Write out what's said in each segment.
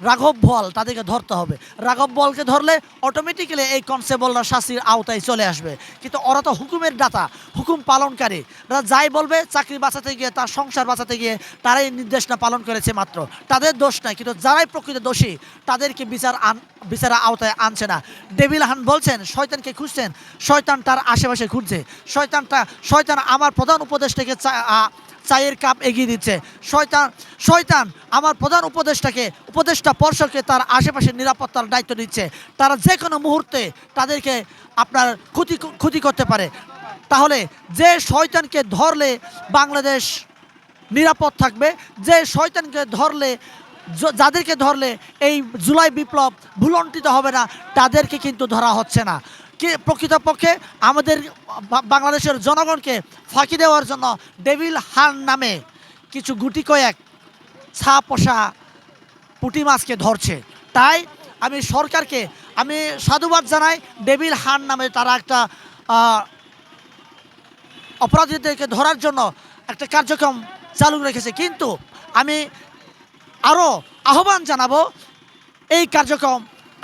রাঘব বোয়াল তাদেরকে ধরতে হবে। রাঘব বোয়ালকে ধরলে অটোমেটিক্যালি এই কনস্টেবলরা শাস্তির আওতায় চলে আসবে। কিন্তু ওরা তো হুকুমের দাতা, হুকুম পালনকারী। ওরা যাই বলবে চাকরি বাঁচাতে গিয়ে, তার সংসার বাঁচাতে গিয়ে তারাই নির্দেশনা পালন করেছে মাত্র। তাদের দোষ নাই, কিন্তু যারাই প্রকৃত দোষী তাদেরকে বিচারের আওতায় আনছে না। ডেভিল হান বলছেন শয়তানকে খুঁজছেন, শয়তান তার আশেপাশে ঘুরছে। শয়তান আমার প্রধান উপদেষ্টাকে চায়ের কাপ এগিয়ে দিচ্ছে। শয়তান শয়তান আমার প্রধান উপদেষ্টা পর্ষদকে তার আশেপাশে নিরাপত্তার দায়িত্ব দিচ্ছে। তারা যে কোনো মুহূর্তে তাদেরকে আপনার ক্ষতি করতে পারে। তাহলে যে শয়তানকে ধরলে বাংলাদেশ নিরাপদ থাকবে, যে শয়তানকে ধরলে, যাদেরকে ধরলে এই জুলাই বিপ্লব ভুলণ্ঠিত হবে না, তাদেরকে কিন্তু ধরা হচ্ছে না। প্রকৃতপক্ষে আমাদের বাংলাদেশের জনগণকে ফাঁকি দেওয়ার জন্য ডেভিল হান নামে কিছু গুটি কয়েক ছা পোষা পুঁটি মাছকে ধরছে। তাই আমি সরকারকে সাধুবাদ জানাই। ডেভিল হান নামে তারা একটা অপরাধীদেরকে ধরার জন্য একটা কার্যক্রম চালু রেখেছে। কিন্তু আমি আরও আহ্বান জানাবো, এই কার্যক্রম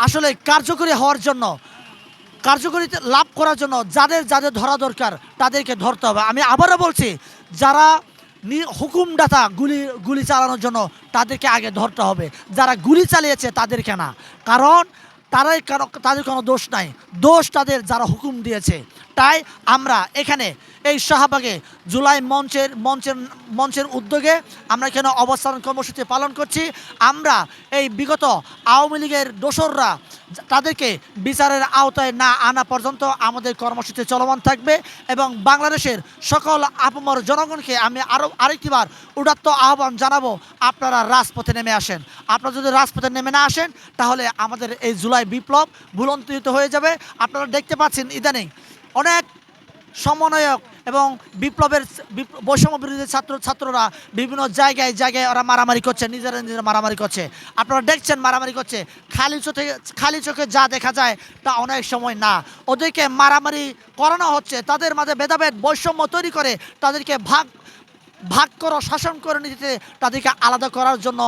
আসলে কার্যকরী হওয়ার জন্য, কার্যকরিতা লাভ করার জন্য যাদের যাদের ধরা দরকার তাদেরকে ধরতে হবে। আমি আবারও বলছি, যারা হুকুমদাতা গুলি চালানোর জন্য তাদেরকে আগে ধরতে হবে, যারা গুলি চালিয়েছে তাদেরকে না। কারণ তাদের কোনো দোষ নাই, দোষ তাদের যারা হুকুম দিয়েছে। তাই আমরা এখানে এই শাহবাগে জুলাই মঞ্চের উদ্যোগে আমরা এখানে অবস্থান কর্মসূচি পালন করছি। আমরা এই বিগত আওয়ামী লীগের দোসররা তাদেরকে বিচারের আওতায় না আনা পর্যন্ত আমাদের কর্মসূচি চলমান থাকবে। এবং বাংলাদেশের সকল আপামর জনগণকে আমি আরেকটিবার উদাত্ত আহ্বান জানাবো, আপনারা রাজপথে নেমে আসেন। আপনারা যদি রাজপথে নেমে না আসেন তাহলে আমাদের এই জুলাই বিপ্লব ভুলণ্ঠিত হয়ে যাবে। আপনারা দেখতে পাচ্ছেন ইদানিং অনেক সমন্বয়ক এবং বৈষম্য বিরোধী ছাত্ররা বিভিন্ন জায়গায় ওরা মারামারি করছে, নিজেরা মারামারি করছে। আপনারা দেখছেন মারামারি করছে, খালি চোখে যা দেখা যায় তা অনেক সময় না। ওদেরকে মারামারি করানো হচ্ছে, তাদের মাঝে ভেদাভেদ বৈষম্য তৈরি করে তাদেরকে ভাগ করো, শাসন করে নিতে, তাদেরকে আলাদা করার জন্য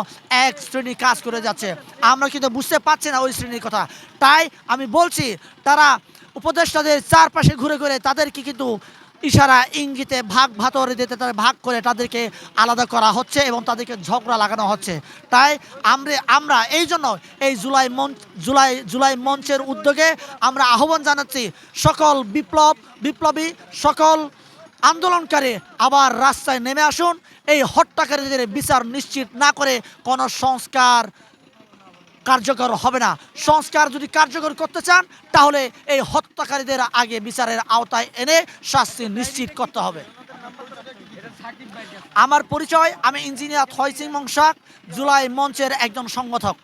এক শ্রেণী কাজ করে যাচ্ছে। আমরা কিন্তু বুঝতে পারছি না ওই শ্রেণীর কথা। তাই আমি বলছি, তারা উপদেষ্টাদের চারপাশে ঘুরে ঘুরে তাদেরকে কিন্তু ইশারা ইঙ্গিতে ভাতরে দিতে ভাগ করে তাদেরকে আলাদা করা হচ্ছে এবং তাদেরকে ঝগড়া লাগানো হচ্ছে। তাই আমরা এই জন্য এই জুলাই মঞ্চের উদ্যোগে আমরা আহ্বান জানাচ্ছি, সকল বিপ্লবী সকল আন্দোলনকারী আবার রাস্তায় নেমে আসুন। এই হত্যাকারীদের বিচার নিশ্চিত না করে কোনো সংস্কার কার্যকর হবে না। সংস্কার যদি কার্যকর করতে চান তাহলে এই হত্যাকারীদের আগে বিচারের আওতায় এনে শাস্তি নিশ্চিত করতে হবে। আমার পরিচয়, আমি ইঞ্জিনিয়ার থয়সিং মংসাক, জুলাই মঞ্চের একজন সংগঠক।